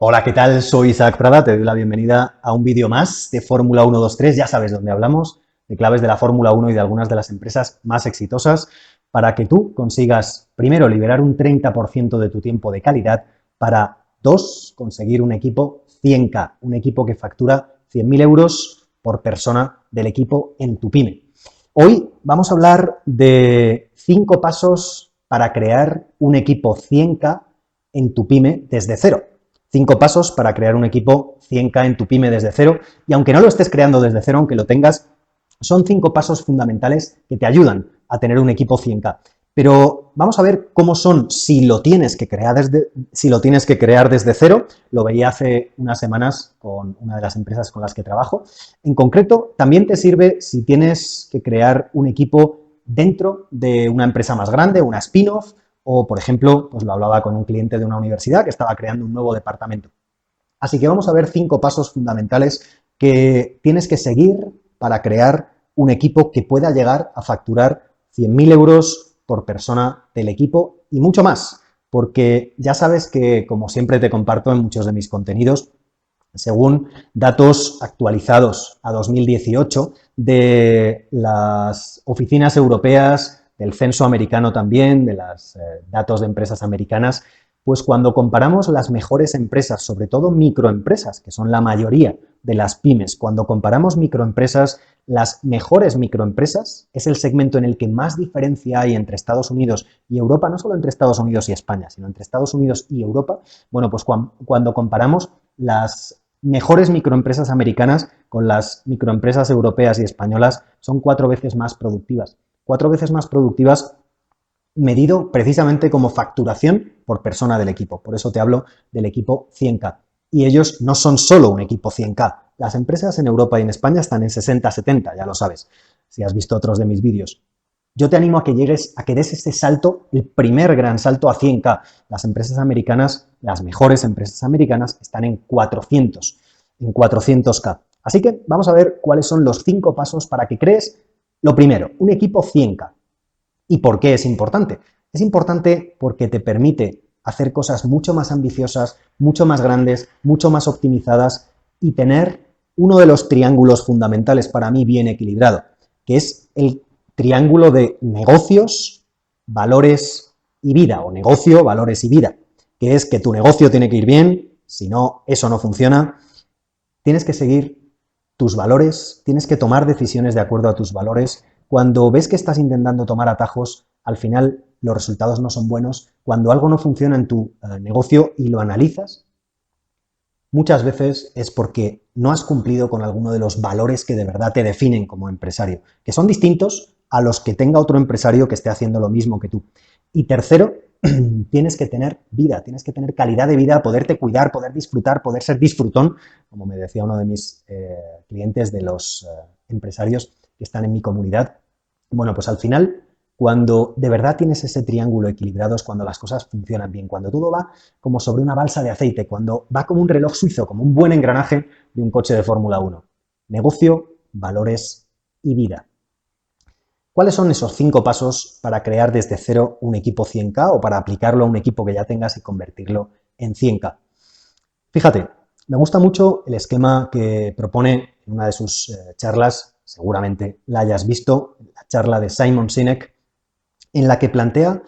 Hola, ¿qué tal? Soy Isaac Prada, te doy la bienvenida a un vídeo más de Fórmula 123. Ya sabes dónde hablamos de claves de la Fórmula 1 y de algunas de las empresas más exitosas para que tú consigas, primero, liberar un 30% de tu tiempo de calidad para, dos, conseguir un equipo 100K, un equipo que factura 100.000 euros por persona del equipo en tu pyme. Hoy vamos a hablar de 5 pasos para crear un equipo 100K en tu pyme desde cero. 5 pasos para crear un equipo 100K en tu pyme desde cero, y aunque no lo estés creando desde cero, aunque lo tengas, son 5 pasos fundamentales que te ayudan a tener un equipo 100K. Pero vamos a ver cómo son si lo tienes que crear desde cero. Lo veía hace unas semanas con una de las empresas con las que trabajo. En concreto, también te sirve si tienes que crear un equipo dentro de una empresa más grande, una spin-off, o, por ejemplo, pues lo hablaba con un cliente de una universidad que estaba creando un nuevo departamento. Así que vamos a ver 5 pasos fundamentales que tienes que seguir para crear un equipo que pueda llegar a facturar 100.000 euros por persona del equipo y mucho más, porque ya sabes que, como siempre te comparto en muchos de mis contenidos, según datos actualizados a 2018 de las oficinas europeas, del censo americano también, de los datos de empresas americanas, pues cuando comparamos las mejores empresas, sobre todo microempresas, que son la mayoría de las pymes, cuando comparamos microempresas, las mejores microempresas es el segmento en el que más diferencia hay entre Estados Unidos y Europa, no solo entre Estados Unidos y España, sino entre Estados Unidos y Europa. Bueno, pues cuando comparamos las mejores microempresas americanas con las microempresas europeas y españolas, son 4 veces más productivas. 4 veces más productivas medido precisamente como facturación por persona del equipo. Por eso te hablo del equipo 100K. Y ellos no son solo un equipo 100K. Las empresas en Europa y en España están en 60-70, ya lo sabes, si has visto otros de mis vídeos. Yo te animo a que llegues, a que des este salto, el primer gran salto a 100K. Las empresas americanas, las mejores empresas americanas, están en 400K. Así que vamos a ver cuáles son los 5 pasos para que crees, lo primero, un equipo 100K. ¿Y por qué es importante? Es importante porque te permite hacer cosas mucho más ambiciosas, mucho más grandes, mucho más optimizadas y tener uno de los triángulos fundamentales para mí bien equilibrado, que es el triángulo de negocios, valores y vida, o negocio, valores y vida, que es que tu negocio tiene que ir bien, si no, eso no funciona. Tienes que seguir tus valores, tienes que tomar decisiones de acuerdo a tus valores. Cuando ves que estás intentando tomar atajos, al final los resultados no son buenos. Cuando algo no funciona en tu negocio y lo analizas, muchas veces es porque no has cumplido con alguno de los valores que de verdad te definen como empresario, que son distintos a los que tenga otro empresario que esté haciendo lo mismo que tú. Y tercero, tienes que tener vida, tienes que tener calidad de vida, poderte cuidar, poder disfrutar, poder ser disfrutón, como me decía uno de mis clientes de los empresarios que están en mi comunidad. Bueno, pues al final, cuando de verdad tienes ese triángulo equilibrado es cuando las cosas funcionan bien, cuando todo va como sobre una balsa de aceite, cuando va como un reloj suizo, como un buen engranaje de un coche de Fórmula 1. Negocio, valores y vida. ¿Cuáles son esos 5 pasos para crear desde cero un equipo 100K o para aplicarlo a un equipo que ya tengas y convertirlo en 100K? Fíjate, me gusta mucho el esquema que propone en una de sus charlas, seguramente la hayas visto, la charla de Simon Sinek, en la que plantea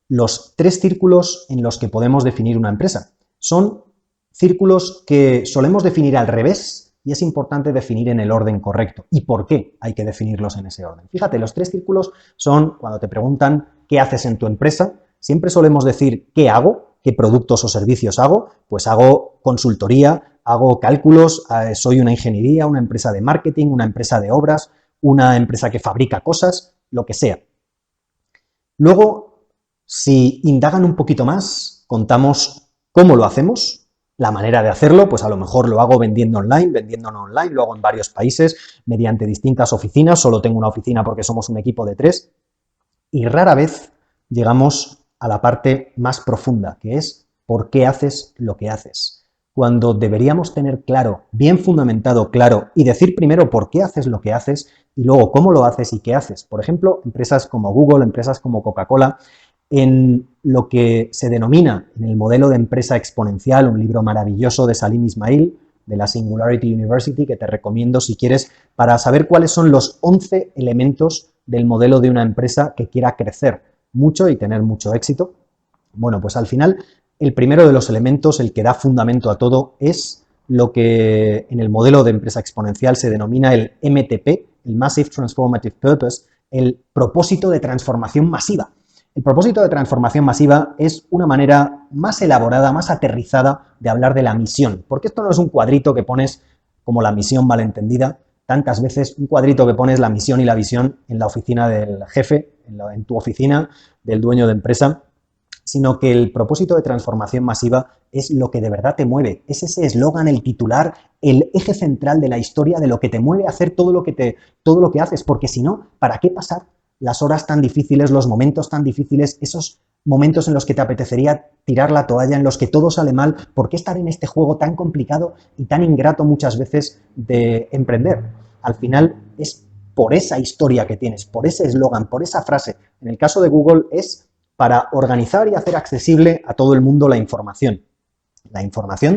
los 3 círculos en los que podemos definir una empresa. Son círculos que solemos definir al revés y es importante definir en el orden correcto. ¿Y por qué hay que definirlos en ese orden? Fíjate, los 3 círculos son cuando te preguntan qué haces en tu empresa, siempre solemos decir qué hago, qué productos o servicios hago, pues hago consultoría, hago cálculos, soy una ingeniería, una empresa de marketing, una empresa de obras, una empresa que fabrica cosas, lo que sea. Luego, si indagan un poquito más, contamos cómo lo hacemos, la manera de hacerlo, pues a lo mejor lo hago vendiendo online, vendiendo no online, lo hago en varios países, mediante distintas oficinas, solo tengo una oficina porque somos un equipo de 3, y rara vez llegamos a la parte más profunda, que es por qué haces lo que haces. Cuando deberíamos tener claro, bien fundamentado, claro, y decir primero por qué haces lo que haces y luego cómo lo haces y qué haces. Por ejemplo, empresas como Google, empresas como Coca-Cola, en lo que se denomina en el modelo de empresa exponencial, un libro maravilloso de Salim Ismail, de la Singularity University, que te recomiendo si quieres, para saber cuáles son los 11 elementos del modelo de una empresa que quiera crecer mucho y tener mucho éxito. Bueno, pues al final, el primero de los elementos, el que da fundamento a todo, es lo que en el modelo de empresa exponencial se denomina el MTP, el Massive Transformative Purpose, el propósito de transformación masiva. El propósito de transformación masiva es una manera más elaborada, más aterrizada de hablar de la misión, porque esto no es un cuadrito que pones como la misión malentendida, tantas veces un cuadrito que pones la misión y la visión en la oficina del jefe, en tu oficina del dueño de empresa, sino que el propósito de transformación masiva es lo que de verdad te mueve, es ese eslogan, el titular, el eje central de la historia de lo que te mueve a hacer todo lo que haces, porque si no, ¿para qué pasar las horas tan difíciles, los momentos tan difíciles, esos momentos en los que te apetecería tirar la toalla, en los que todo sale mal? ¿Por qué estar en este juego tan complicado y tan ingrato muchas veces de emprender? Al final es por esa historia que tienes, por ese eslogan, por esa frase. En el caso de Google es para organizar y hacer accesible a todo el mundo la información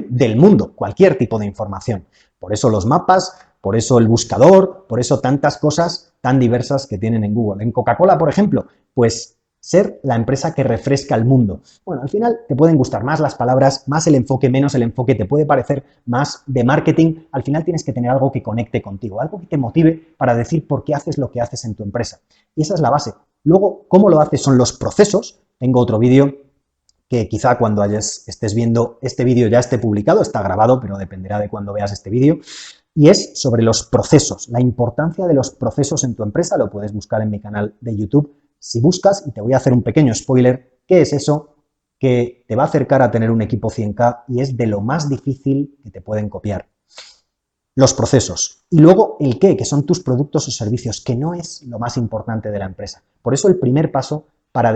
del mundo, cualquier tipo de información. Por eso los mapas, por eso el buscador, por eso tantas cosas tan diversas que tienen en Google. En Coca-Cola, por ejemplo, pues ser la empresa que refresca el mundo. Bueno, al final te pueden gustar más las palabras, más el enfoque, menos el enfoque, te puede parecer más de marketing. Al final tienes que tener algo que conecte contigo, algo que te motive para decir por qué haces lo que haces en tu empresa. Y esa es la base. Luego, cómo lo haces son los procesos. Tengo otro vídeo que quizá cuando estés viendo este vídeo ya esté publicado, está grabado, pero dependerá de cuando veas este vídeo, y es sobre los procesos, la importancia de los procesos en tu empresa. Lo puedes buscar en mi canal de YouTube si buscas, y te voy a hacer un pequeño spoiler. ¿Qué es eso? Que te va a acercar a tener un equipo 100K y es de lo más difícil que te pueden copiar. Los procesos. Y luego el qué, que son tus productos o servicios, que no es lo más importante de la empresa. Por eso el primer paso para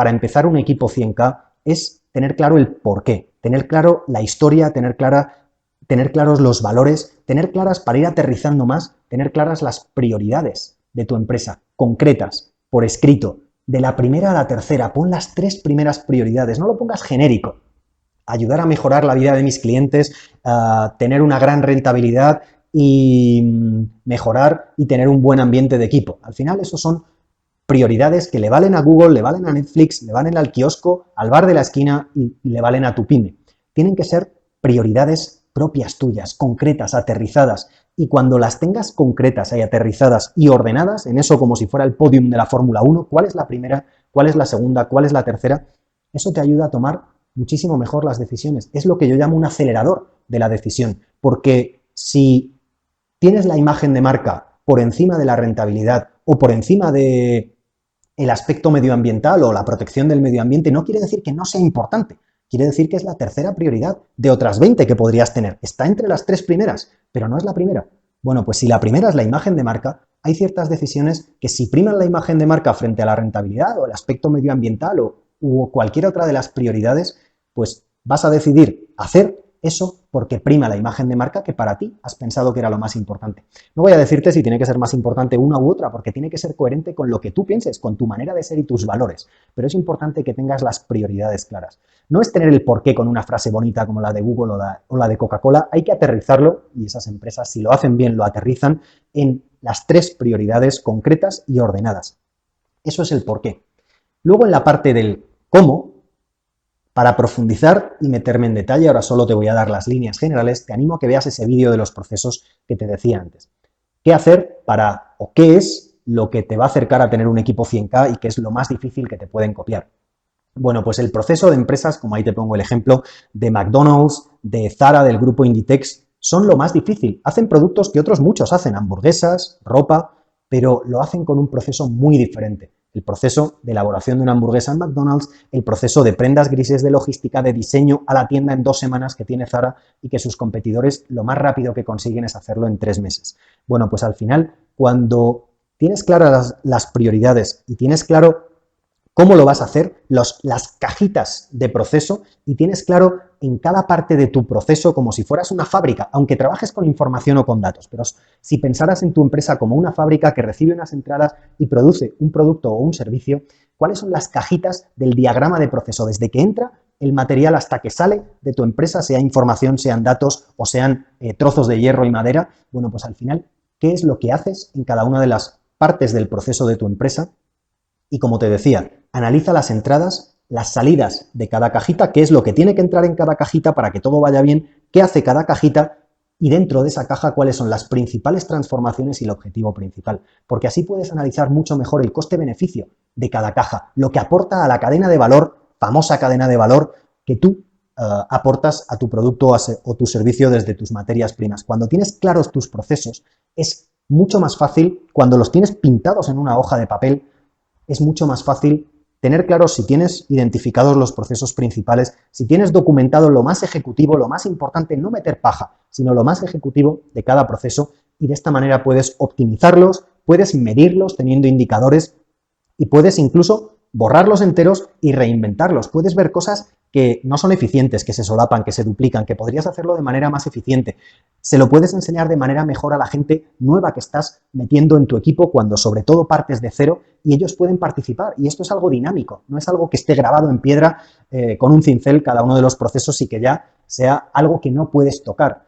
empezar un equipo 100K es tener claro el por qué, tener claro la historia, tener claros los valores, tener claras, para ir aterrizando más, tener claras las prioridades de tu empresa, concretas, por escrito, de la primera a la tercera. Pon las 3 primeras prioridades, no lo pongas genérico. Ayudar a mejorar la vida de mis clientes, tener una gran rentabilidad y mejorar y tener un buen ambiente de equipo. Al final, esos son prioridades que le valen a Google, le valen a Netflix, le valen al kiosco, al bar de la esquina y le valen a tu pyme. Tienen que ser prioridades propias tuyas, concretas, aterrizadas. Y cuando las tengas concretas y aterrizadas y ordenadas, en eso como si fuera el podium de la Fórmula 1, cuál es la primera, cuál es la segunda, cuál es la tercera, eso te ayuda a tomar muchísimo mejor las decisiones. Es lo que yo llamo un acelerador de la decisión, porque si tienes la imagen de marca por encima de la rentabilidad o por encima de el aspecto medioambiental o la protección del medio ambiente, no quiere decir que no sea importante. Quiere decir que es la tercera prioridad de otras 20 que podrías tener. Está entre las 3 primeras, pero no es la primera. Bueno, pues si la primera es la imagen de marca, hay ciertas decisiones que si priman la imagen de marca frente a la rentabilidad o el aspecto medioambiental o cualquier otra de las prioridades, pues vas a decidir hacer eso porque prima la imagen de marca que para ti has pensado que era lo más importante. No voy a decirte si tiene que ser más importante una u otra, porque tiene que ser coherente con lo que tú pienses, con tu manera de ser y tus valores, pero es importante que tengas las prioridades claras. No es tener el porqué con una frase bonita como la de Google o la de Coca-Cola, hay que aterrizarlo, y esas empresas, si lo hacen bien, lo aterrizan en las 3 prioridades concretas y ordenadas. Eso es el porqué. Luego, en la parte del cómo, para profundizar y meterme en detalle, ahora solo te voy a dar las líneas generales, te animo a que veas ese vídeo de los procesos que te decía antes. ¿Qué hacer o qué es lo que te va a acercar a tener un equipo 100K y qué es lo más difícil que te pueden copiar? Bueno, pues el proceso de empresas, como ahí te pongo el ejemplo, de McDonald's, de Zara, del grupo Inditex, son lo más difícil. Hacen productos que otros muchos hacen, hamburguesas, ropa, pero lo hacen con un proceso muy diferente. El proceso de elaboración de una hamburguesa en McDonald's, el proceso de prendas grises de logística, de diseño a la tienda en 2 semanas que tiene Zara y que sus competidores lo más rápido que consiguen es hacerlo en 3 meses. Bueno, pues al final, cuando tienes claras las prioridades y tienes claro cómo lo vas a hacer, las cajitas de proceso, y tienes claro en cada parte de tu proceso como si fueras una fábrica, aunque trabajes con información o con datos. Pero si pensaras en tu empresa como una fábrica que recibe unas entradas y produce un producto o un servicio, ¿cuáles son las cajitas del diagrama de proceso? Desde que entra el material hasta que sale de tu empresa, sea información, sean datos o sean trozos de hierro y madera. Bueno, pues al final, ¿qué es lo que haces en cada una de las partes del proceso de tu empresa? Y como te decía, analiza las entradas, las salidas de cada cajita, qué es lo que tiene que entrar en cada cajita para que todo vaya bien, qué hace cada cajita y dentro de esa caja cuáles son las principales transformaciones y el objetivo principal. Porque así puedes analizar mucho mejor el coste-beneficio de cada caja, lo que aporta a la cadena de valor, famosa cadena de valor, que tú aportas a tu producto o tu servicio desde tus materias primas. Cuando tienes claros tus procesos, es mucho más fácil, cuando los tienes pintados en una hoja de papel, es mucho más fácil tener claro si tienes identificados los procesos principales, si tienes documentado lo más ejecutivo, lo más importante, no meter paja, sino lo más ejecutivo de cada proceso, y de esta manera puedes optimizarlos, puedes medirlos teniendo indicadores y puedes incluso borrarlos enteros y reinventarlos. Puedes ver cosas que no son eficientes, que se solapan, que se duplican, que podrías hacerlo de manera más eficiente. Se lo puedes enseñar de manera mejor a la gente nueva que estás metiendo en tu equipo cuando sobre todo partes de cero y ellos pueden participar. Y esto es algo dinámico, no es algo que esté grabado en piedra con un cincel cada uno de los procesos y que ya sea algo que no puedes tocar.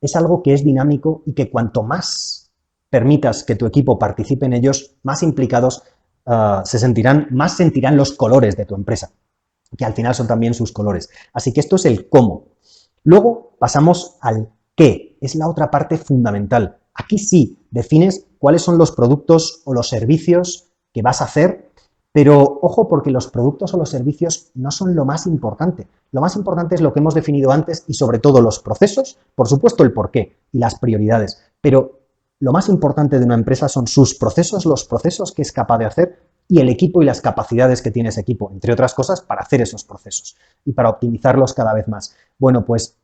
Es algo que es dinámico y que cuanto más permitas que tu equipo participe en ellos, más implicados más sentirán los colores de tu empresa, que al final son también sus colores. Así que esto es el cómo. Luego pasamos al qué, es la otra parte fundamental. Aquí sí defines cuáles son los productos o los servicios que vas a hacer, pero ojo porque los productos o los servicios no son lo más importante. Lo más importante es lo que hemos definido antes y sobre todo los procesos, por supuesto el porqué y las prioridades, pero lo más importante de una empresa son sus procesos, los procesos que es capaz de hacer y el equipo y las capacidades que tiene ese equipo, entre otras cosas, para hacer esos procesos y para optimizarlos cada vez más. Bueno, pues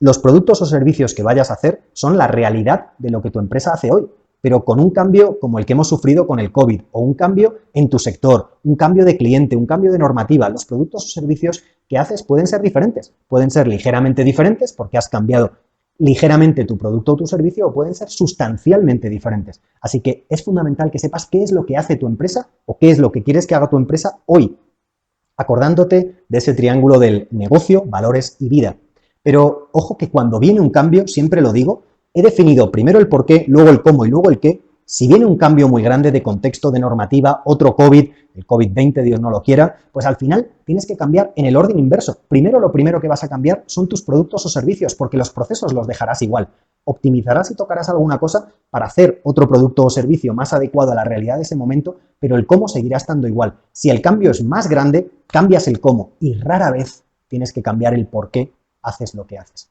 los productos o servicios que vayas a hacer son la realidad de lo que tu empresa hace hoy, pero con un cambio como el que hemos sufrido con el COVID, o un cambio en tu sector, un cambio de cliente, un cambio de normativa. Los productos o servicios que haces pueden ser diferentes, pueden ser ligeramente diferentes porque has cambiado ligeramente tu producto o tu servicio, o pueden ser sustancialmente diferentes. Así que es fundamental que sepas qué es lo que hace tu empresa o qué es lo que quieres que haga tu empresa hoy, acordándote de ese triángulo del negocio, valores y vida. Pero ojo que cuando viene un cambio, siempre lo digo, he definido primero el porqué, luego el cómo y luego el qué. Si viene un cambio muy grande de contexto, de normativa, otro COVID, el COVID-20, Dios no lo quiera, pues al final tienes que cambiar en el orden inverso. Primero, lo primero que vas a cambiar son tus productos o servicios, porque los procesos los dejarás igual. Optimizarás y tocarás alguna cosa para hacer otro producto o servicio más adecuado a la realidad de ese momento, pero el cómo seguirá estando igual. Si el cambio es más grande, cambias el cómo y rara vez tienes que cambiar el por qué haces lo que haces.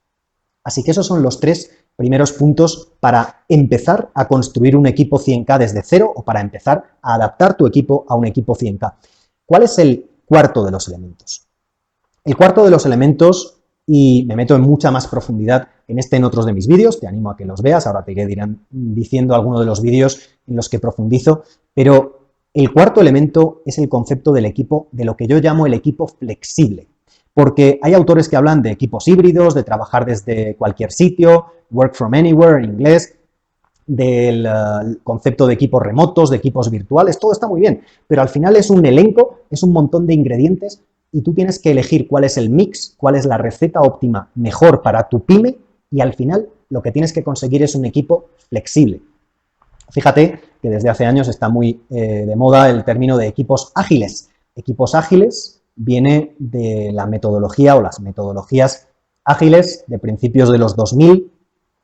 Así que esos son los tres primeros puntos para empezar a construir un equipo 100K desde cero o para empezar a adaptar tu equipo a un equipo 100K. ¿Cuál es el cuarto de los elementos? El cuarto de los elementos, y me meto en mucha más profundidad en otros de mis vídeos, te animo a que los veas, ahora te iré diciendo algunos de los vídeos en los que profundizo, pero el cuarto elemento es el concepto del equipo, de lo que yo llamo el equipo flexible. Porque hay autores que hablan de equipos híbridos, de trabajar desde cualquier sitio, work from anywhere en inglés, del concepto de equipos remotos, de equipos virtuales, todo está muy bien, pero al final es un elenco, es un montón de ingredientes y tú tienes que elegir cuál es el mix, cuál es la receta óptima mejor para tu pyme y al final lo que tienes que conseguir es un equipo flexible. Fíjate que desde hace años está muy de moda el término de equipos ágiles. Equipos ágiles viene de la metodología o las metodologías ágiles de principios de los 2000,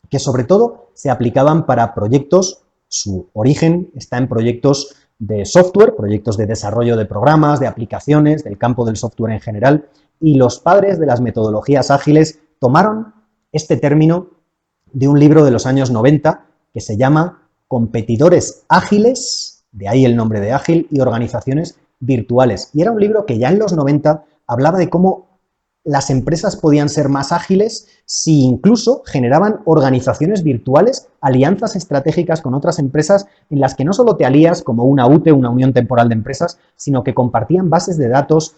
que sobre todo se aplicaban para proyectos, su origen está en proyectos de software, proyectos de desarrollo de programas, de aplicaciones, del campo del software en general, y los padres de las metodologías ágiles tomaron este término de un libro de los años 90 que se llama Competidores ágiles, de ahí el nombre de ágil, y organizaciones virtuales. Y era un libro que ya en los 90 hablaba de cómo las empresas podían ser más ágiles si incluso generaban organizaciones virtuales, alianzas estratégicas con otras empresas en las que no solo te alías como una UTE, una Unión Temporal de Empresas, sino que compartían bases de datos,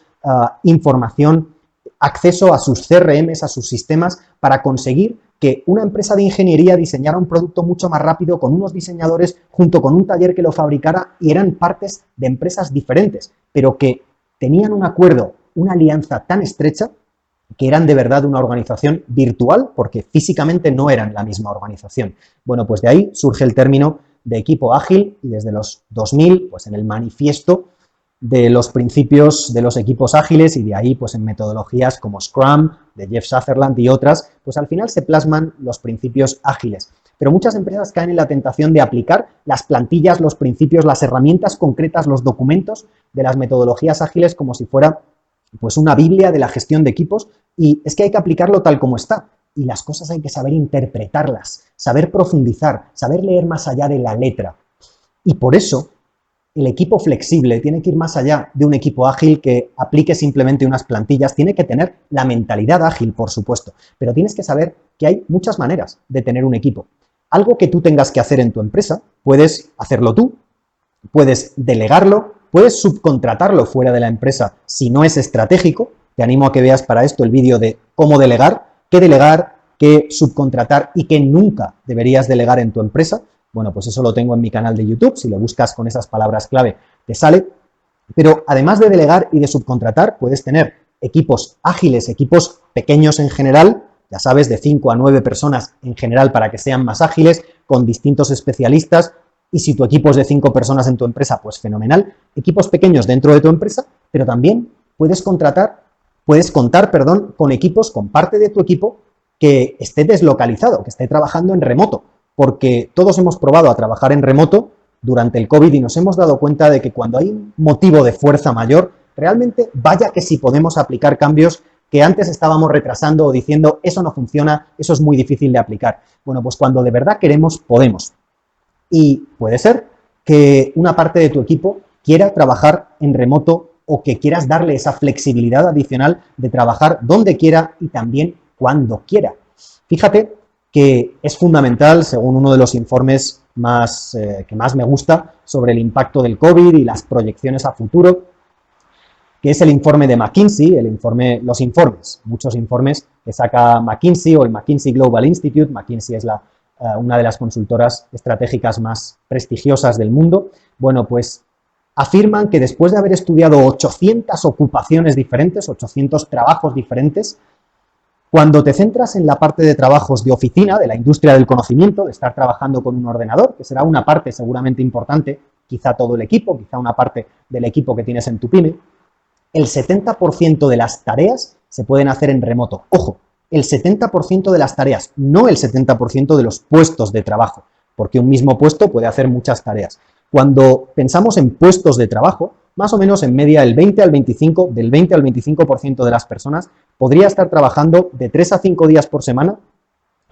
información, acceso a sus CRMs, a sus sistemas, para conseguir que una empresa de ingeniería diseñara un producto mucho más rápido con unos diseñadores junto con un taller que lo fabricara, y eran partes de empresas diferentes, pero que tenían un acuerdo, una alianza tan estrecha que eran de verdad una organización virtual, porque físicamente no eran la misma organización. Bueno, pues de ahí surge el término de equipo ágil, y desde los 2000, pues en el manifiesto de los principios de los equipos ágiles, y de ahí pues en metodologías como Scrum, de Jeff Sutherland y otras, pues al final se plasman los principios ágiles. Pero muchas empresas caen en la tentación de aplicar las plantillas, los principios, las herramientas concretas, los documentos de las metodologías ágiles como si fuera pues una biblia de la gestión de equipos, y es que hay que aplicarlo tal como está, y las cosas hay que saber interpretarlas, saber profundizar, saber leer más allá de la letra. Y por eso el equipo flexible tiene que ir más allá de un equipo ágil que aplique simplemente unas plantillas, tiene que tener la mentalidad ágil, por supuesto, pero tienes que saber que hay muchas maneras de tener un equipo. Algo que tú tengas que hacer en tu empresa, puedes hacerlo tú, puedes delegarlo, puedes subcontratarlo fuera de la empresa si no es estratégico. Te animo a que veas para esto el vídeo de cómo delegar, qué subcontratar y qué nunca deberías delegar en tu empresa. Bueno, pues eso lo tengo en mi canal de YouTube, si lo buscas con esas palabras clave te sale. Pero además de delegar y de subcontratar, puedes tener equipos ágiles, equipos pequeños en general, ya sabes, de 5 a 9 personas en general para que sean más ágiles, con distintos especialistas. Y si tu equipo es de 5 personas en tu empresa, pues fenomenal. Equipos pequeños dentro de tu empresa, pero también puedes contar, con equipos, con parte de tu equipo que esté deslocalizado, que esté trabajando en remoto, porque todos hemos probado a trabajar en remoto durante el COVID y nos hemos dado cuenta de que cuando hay un motivo de fuerza mayor, realmente vaya que si podemos aplicar cambios que antes estábamos retrasando o diciendo eso no funciona, eso es muy difícil de aplicar. Bueno, pues cuando de verdad queremos, podemos. Y puede ser que una parte de tu equipo quiera trabajar en remoto, o que quieras darle esa flexibilidad adicional de trabajar donde quiera y también cuando quiera. Fíjate que es fundamental, según uno de los informes que más me gusta sobre el impacto del COVID y las proyecciones a futuro, que es el informe de McKinsey, muchos informes que saca McKinsey o el McKinsey Global Institute. McKinsey es una de las consultoras estratégicas más prestigiosas del mundo. Bueno, pues afirman que después de haber estudiado 800 ocupaciones diferentes, 800 trabajos diferentes, cuando te centras en la parte de trabajos de oficina, de la industria del conocimiento, de estar trabajando con un ordenador, que será una parte seguramente importante, quizá todo el equipo, quizá una parte del equipo que tienes en tu pyme, el 70% de las tareas se pueden hacer en remoto. Ojo, el 70% de las tareas, no el 70% de los puestos de trabajo, porque un mismo puesto puede hacer muchas tareas. Cuando pensamos en puestos de trabajo, más o menos en media del 20 al 25% de las personas podría estar trabajando de 3 a 5 días por semana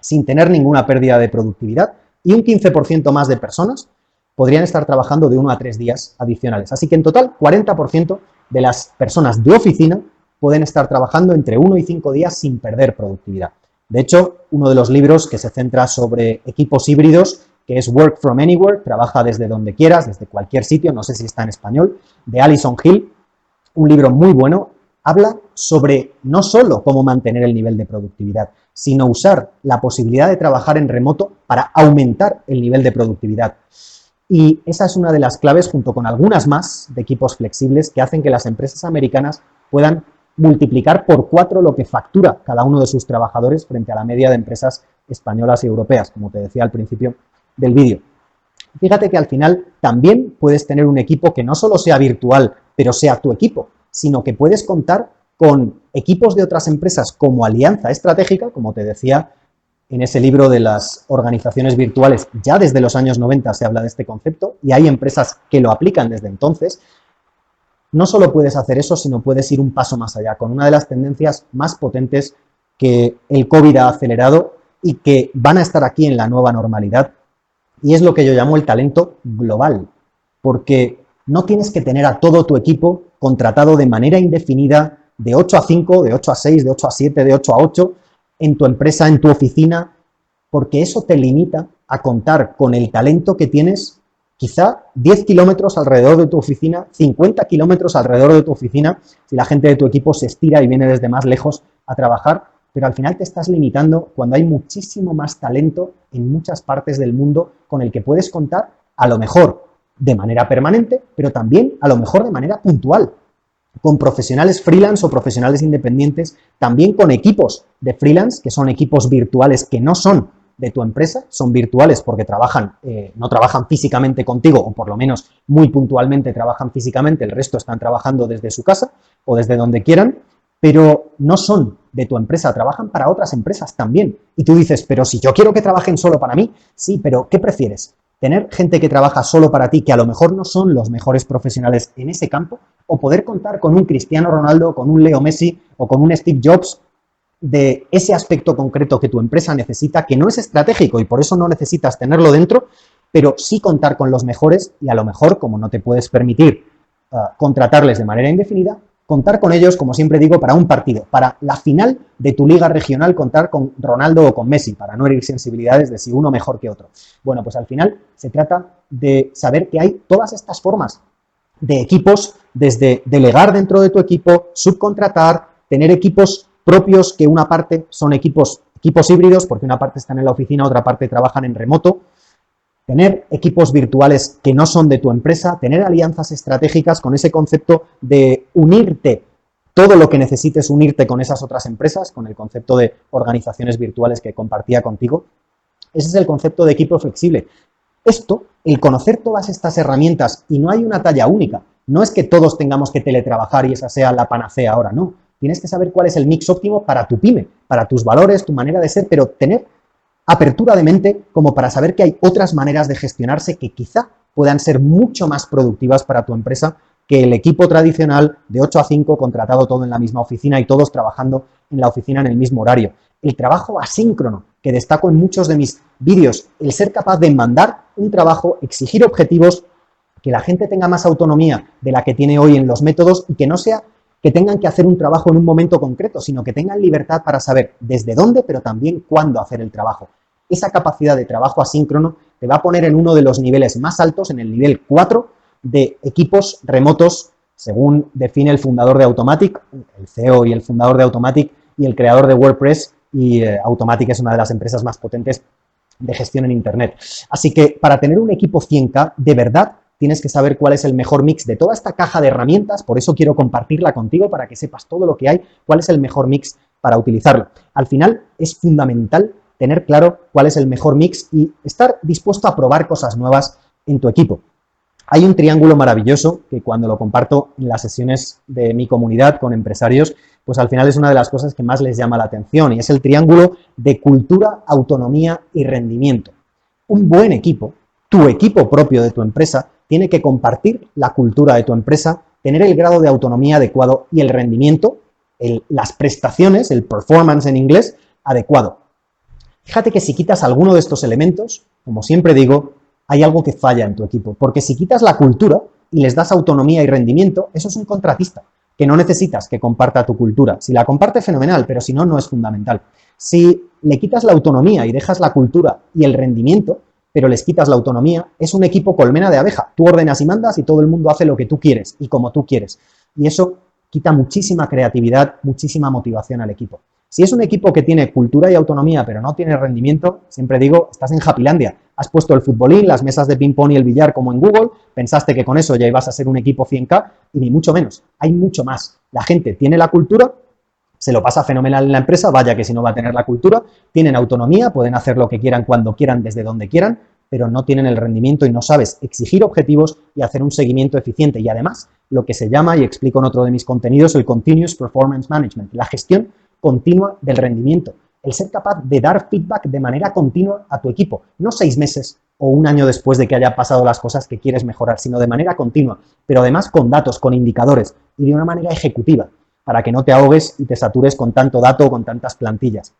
sin tener ninguna pérdida de productividad, y un 15% más de personas podrían estar trabajando de 1 a 3 días adicionales. Así que en total, 40% de las personas de oficina pueden estar trabajando entre 1 y 5 días sin perder productividad. De hecho, uno de los libros que se centra sobre equipos híbridos, que es Work from Anywhere, trabaja desde donde quieras, desde cualquier sitio, no sé si está en español, de Alison Hill, un libro muy bueno, habla sobre no solo cómo mantener el nivel de productividad, sino usar la posibilidad de trabajar en remoto para aumentar el nivel de productividad. Y esa es una de las claves, junto con algunas más, de equipos flexibles que hacen que las empresas americanas puedan multiplicar por 4 lo que factura cada uno de sus trabajadores frente a la media de empresas españolas y europeas, como te decía al principio del vídeo. Fíjate que al final también puedes tener un equipo que no solo sea virtual, pero sea tu equipo, sino que puedes contar con equipos de otras empresas como alianza estratégica, como te decía en ese libro de las organizaciones virtuales. Ya desde los años 90 se habla de este concepto y hay empresas que lo aplican desde entonces. No solo puedes hacer eso, sino puedes ir un paso más allá, con una de las tendencias más potentes que el COVID ha acelerado y que van a estar aquí en la nueva normalidad, y es lo que yo llamo el talento global, porque no tienes que tener a todo tu equipo contratado de manera indefinida de 8 a 5, de 8 a 6, de 8 a 7, de 8 a 8 en tu empresa, en tu oficina, porque eso te limita a contar con el talento que tienes quizá 10 kilómetros alrededor de tu oficina, 50 kilómetros alrededor de tu oficina, si la gente de tu equipo se estira y viene desde más lejos a trabajar, pero al final te estás limitando cuando hay muchísimo más talento en muchas partes del mundo con el que puedes contar, a lo mejor de manera permanente, pero también a lo mejor de manera puntual, con profesionales freelance o profesionales independientes, también con equipos de freelance, que son equipos virtuales que no son de tu empresa, son virtuales porque no trabajan físicamente contigo, o por lo menos muy puntualmente trabajan físicamente, el resto están trabajando desde su casa o desde donde quieran, pero no son de tu empresa, trabajan para otras empresas también. Y tú dices, pero si yo quiero que trabajen solo para mí, sí, pero ¿qué prefieres? ¿Tener gente que trabaja solo para ti, que a lo mejor no son los mejores profesionales en ese campo, o poder contar con un Cristiano Ronaldo, con un Leo Messi o con un Steve Jobs de ese aspecto concreto que tu empresa necesita, que no es estratégico y por eso no necesitas tenerlo dentro, pero sí contar con los mejores y a lo mejor, como no te puedes permitir contratarles de manera indefinida, contar con ellos, como siempre digo, para un partido, para la final de tu liga regional, contar con Ronaldo o con Messi, para no herir sensibilidades de si uno mejor que otro. Bueno, pues al final se trata de saber que hay todas estas formas de equipos, desde delegar dentro de tu equipo, subcontratar, tener equipos propios que una parte son equipos híbridos, porque una parte están en la oficina, otra parte trabajan en remoto, tener equipos virtuales que no son de tu empresa, tener alianzas estratégicas con ese concepto de unirte, todo lo que necesites unirte con esas otras empresas, con el concepto de organizaciones virtuales que compartía contigo. Ese es el concepto de equipo flexible. Esto, el conocer todas estas herramientas, y no hay una talla única, no es que todos tengamos que teletrabajar y esa sea la panacea ahora, no. Tienes que saber cuál es el mix óptimo para tu pyme, para tus valores, tu manera de ser, pero tener apertura de mente como para saber que hay otras maneras de gestionarse que quizá puedan ser mucho más productivas para tu empresa que el equipo tradicional de 8 a 5 contratado todo en la misma oficina y todos trabajando en la oficina en el mismo horario. El trabajo asíncrono, que destaco en muchos de mis vídeos, el ser capaz de mandar un trabajo, exigir objetivos, que la gente tenga más autonomía de la que tiene hoy en los métodos y que no sea que tengan que hacer un trabajo en un momento concreto, sino que tengan libertad para saber desde dónde, pero también cuándo hacer el trabajo. Esa capacidad de trabajo asíncrono te va a poner en uno de los niveles más altos, en el nivel 4 de equipos remotos, según define el fundador de Automattic, el CEO y el fundador de Automattic y el creador de WordPress, y Automattic es una de las empresas más potentes de gestión en Internet. Así que para tener un equipo 100K, de verdad, tienes que saber cuál es el mejor mix de toda esta caja de herramientas, por eso quiero compartirla contigo para que sepas todo lo que hay, cuál es el mejor mix para utilizarlo. Al final es fundamental tener claro cuál es el mejor mix y estar dispuesto a probar cosas nuevas en tu equipo. Hay un triángulo maravilloso que cuando lo comparto en las sesiones de mi comunidad con empresarios, pues al final es una de las cosas que más les llama la atención y es el triángulo de cultura, autonomía y rendimiento. Un buen equipo, tu equipo propio de tu empresa, tiene que compartir la cultura de tu empresa, tener el grado de autonomía adecuado y el rendimiento, las prestaciones, el performance en inglés, adecuado. Fíjate que si quitas alguno de estos elementos, como siempre digo, hay algo que falla en tu equipo, porque si quitas la cultura y les das autonomía y rendimiento, eso es un contratista, que no necesitas que comparta tu cultura. Si la comparte, fenomenal, pero si no, no es fundamental. Si le quitas la autonomía y dejas la cultura y el rendimiento, pero les quitas la autonomía, es un equipo colmena de abeja. Tú ordenas y mandas y todo el mundo hace lo que tú quieres y como tú quieres. Y eso quita muchísima creatividad, muchísima motivación al equipo. Si es un equipo que tiene cultura y autonomía, pero no tiene rendimiento, siempre digo, estás en Happylandia. Has puesto el futbolín, las mesas de ping-pong y el billar como en Google, pensaste que con eso ya ibas a ser un equipo 100K y ni mucho menos. Hay mucho más. La gente tiene la cultura, se lo pasa fenomenal en la empresa, vaya que si no va a tener la cultura, tienen autonomía, pueden hacer lo que quieran, cuando quieran, desde donde quieran, pero no tienen el rendimiento y no sabes exigir objetivos y hacer un seguimiento eficiente. Y además, lo que se llama, y explico en otro de mis contenidos, el Continuous Performance Management, la gestión continua del rendimiento, el ser capaz de dar feedback de manera continua a tu equipo, no 6 meses o un año después de que haya pasado las cosas que quieres mejorar, sino de manera continua, pero además con datos, con indicadores y de una manera ejecutiva, para que no te ahogues y te satures con tanto dato o con tantas plantillas.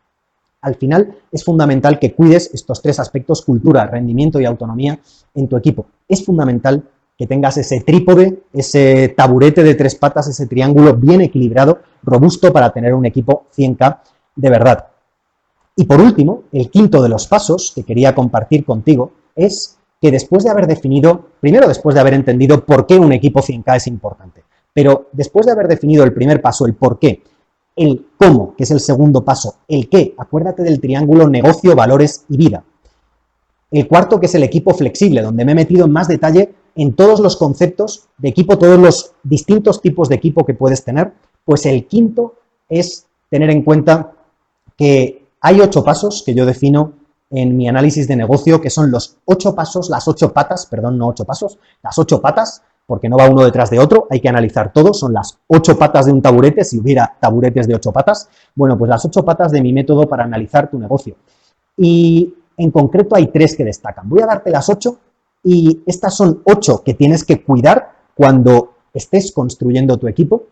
Al final es fundamental que cuides estos 3 aspectos, cultura, rendimiento y autonomía, en tu equipo. Es fundamental que tengas ese trípode, ese taburete de 3 patas, ese triángulo bien equilibrado, robusto para tener un equipo 100K de verdad. Y por último, el quinto de los pasos que quería compartir contigo es que después de haber definido, primero después de haber entendido por qué un equipo 100K es importante, pero después de haber definido el primer paso, el por qué, el cómo, que es el segundo paso, el qué, acuérdate del triángulo negocio, valores y vida. El cuarto, que es el equipo flexible, donde me he metido en más detalle en todos los conceptos de equipo, todos los distintos tipos de equipo que puedes tener. Pues el quinto es tener en cuenta que hay 8 pasos que yo defino en mi análisis de negocio, que son los 8 pasos, las 8 patas, perdón, no 8 pasos, las 8 patas, porque no va uno detrás de otro, hay que analizar todo, son las 8 patas de un taburete, si hubiera taburetes de 8 patas, bueno, pues las 8 patas de mi método para analizar tu negocio. Y en concreto hay 3 que destacan. Voy a darte las 8 y estas son 8 que tienes que cuidar cuando estés construyendo tu equipo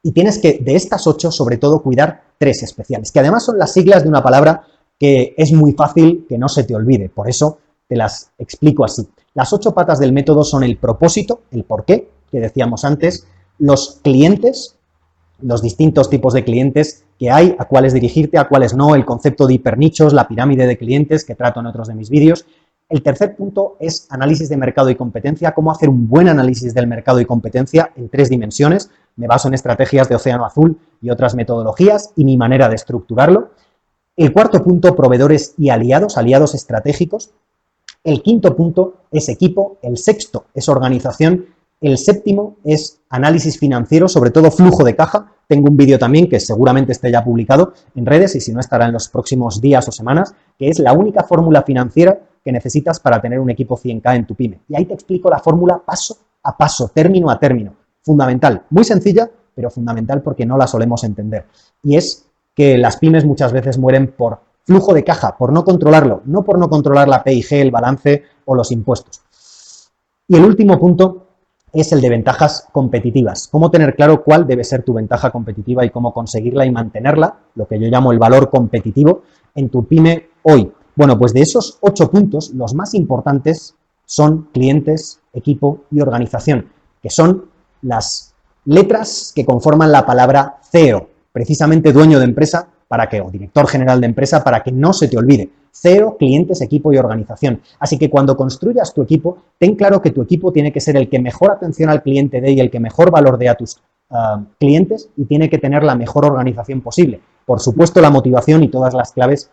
y tienes que, de estas 8, sobre todo, cuidar 3 especiales, que además son las siglas de una palabra que es muy fácil que no se te olvide, por eso te las explico así. Las 8 patas del método son el propósito, el porqué, que decíamos antes, los clientes, los distintos tipos de clientes que hay, a cuáles dirigirte, a cuáles no, el concepto de hipernichos, la pirámide de clientes que trato en otros de mis vídeos. El tercer punto es análisis de mercado y competencia, cómo hacer un buen análisis del mercado y competencia en 3 dimensiones. Me baso en estrategias de Océano Azul y otras metodologías y mi manera de estructurarlo. El cuarto punto, proveedores y aliados, aliados estratégicos. El quinto punto es equipo. El sexto es organización. El séptimo es análisis financiero, sobre todo flujo de caja. Tengo un vídeo también que seguramente esté ya publicado en redes y si no estará en los próximos días o semanas, que es la única fórmula financiera que necesitas para tener un equipo 100K en tu pyme. Y ahí te explico la fórmula paso a paso, término a término. Fundamental, muy sencilla, pero fundamental porque no la solemos entender. Y es que las pymes muchas veces mueren por flujo de caja, por no controlarlo, no por no controlar la P&G, el balance o los impuestos. Y el último punto es el de ventajas competitivas. Cómo tener claro cuál debe ser tu ventaja competitiva y cómo conseguirla y mantenerla, lo que yo llamo el valor competitivo, en tu pyme hoy. Bueno, pues de esos 8 puntos, los más importantes son clientes, equipo y organización, que son las letras que conforman la palabra CEO, precisamente dueño de empresa, o director general de empresa, para que no se te olvide. CEO, clientes, equipo y organización. Así que cuando construyas tu equipo, ten claro que tu equipo tiene que ser el que mejor atención al cliente dé y el que mejor valor dé a tus clientes y tiene que tener la mejor organización posible. Por supuesto, la motivación y todas las claves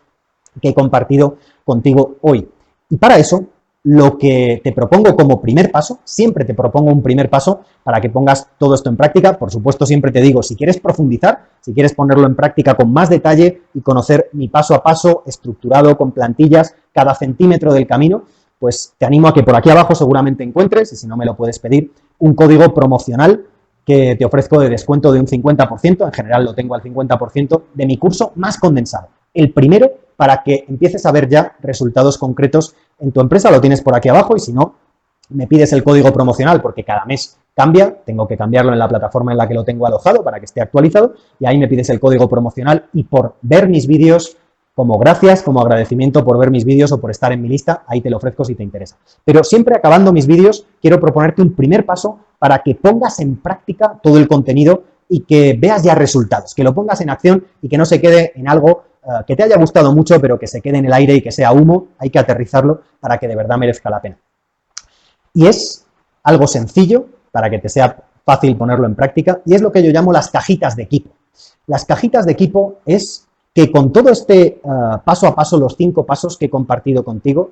que he compartido contigo hoy. Y para eso, lo que te propongo como primer paso, siempre te propongo un primer paso para que pongas todo esto en práctica. Por supuesto, siempre te digo, si quieres profundizar, si quieres ponerlo en práctica con más detalle y conocer mi paso a paso, estructurado, con plantillas, cada centímetro del camino, pues te animo a que por aquí abajo seguramente encuentres, y si no me lo puedes pedir, un código promocional que te ofrezco de descuento de un 50%, en general lo tengo al 50%, de mi curso más condensado. El primero, para que empieces a ver ya resultados concretos en tu empresa, lo tienes por aquí abajo y si no, me pides el código promocional porque cada mes cambia, tengo que cambiarlo en la plataforma en la que lo tengo alojado para que esté actualizado y ahí me pides el código promocional y por ver mis vídeos, como gracias, como agradecimiento por ver mis vídeos o por estar en mi lista, ahí te lo ofrezco si te interesa. Pero siempre acabando mis vídeos, quiero proponerte un primer paso para que pongas en práctica todo el contenido y que veas ya resultados, que lo pongas en acción y que no se quede en algo que te haya gustado mucho, pero que se quede en el aire y que sea humo, hay que aterrizarlo para que de verdad merezca la pena. Y es algo sencillo, para que te sea fácil ponerlo en práctica, y es lo que yo llamo las cajitas de equipo. Las cajitas de equipo es que con todo este paso a paso, los 5 pasos que he compartido contigo,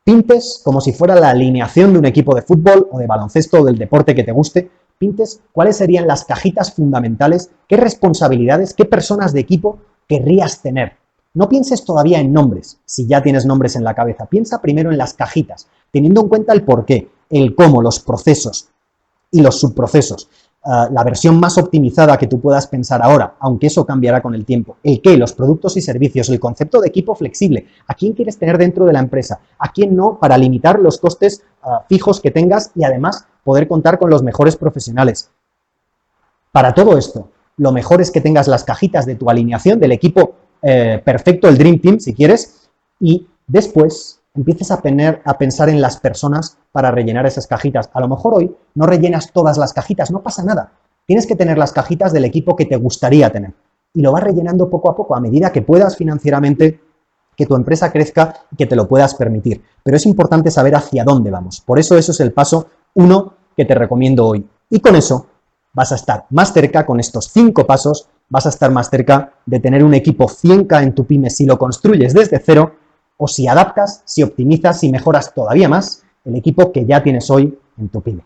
pintes como si fuera la alineación de un equipo de fútbol o de baloncesto o del deporte que te guste, pintes cuáles serían las cajitas fundamentales, qué responsabilidades, qué personas de equipo querrías tener. No pienses todavía en nombres, si ya tienes nombres en la cabeza. Piensa primero en las cajitas, teniendo en cuenta el porqué, el cómo, los procesos y los subprocesos. La versión más optimizada que tú puedas pensar ahora, aunque eso cambiará con el tiempo. El qué, los productos y servicios, el concepto de equipo flexible. ¿A quién quieres tener dentro de la empresa? ¿A quién no? Para limitar los costes fijos que tengas y además poder contar con los mejores profesionales. Para todo esto, lo mejor es que tengas las cajitas de tu alineación, del equipo perfecto, el Dream Team, si quieres, y después empieces a pensar en las personas para rellenar esas cajitas. A lo mejor hoy no rellenas todas las cajitas, no pasa nada. Tienes que tener las cajitas del equipo que te gustaría tener. Y lo vas rellenando poco a poco, a medida que puedas financieramente, que tu empresa crezca y que te lo puedas permitir. Pero es importante saber hacia dónde vamos. Por eso es el paso 1 que te recomiendo hoy. Y con eso vas a estar más cerca, con estos 5 pasos, vas a estar más cerca de tener un equipo 100K en tu pyme si lo construyes desde cero, o si adaptas, si optimizas, si mejoras todavía más el equipo que ya tienes hoy en tu pyme.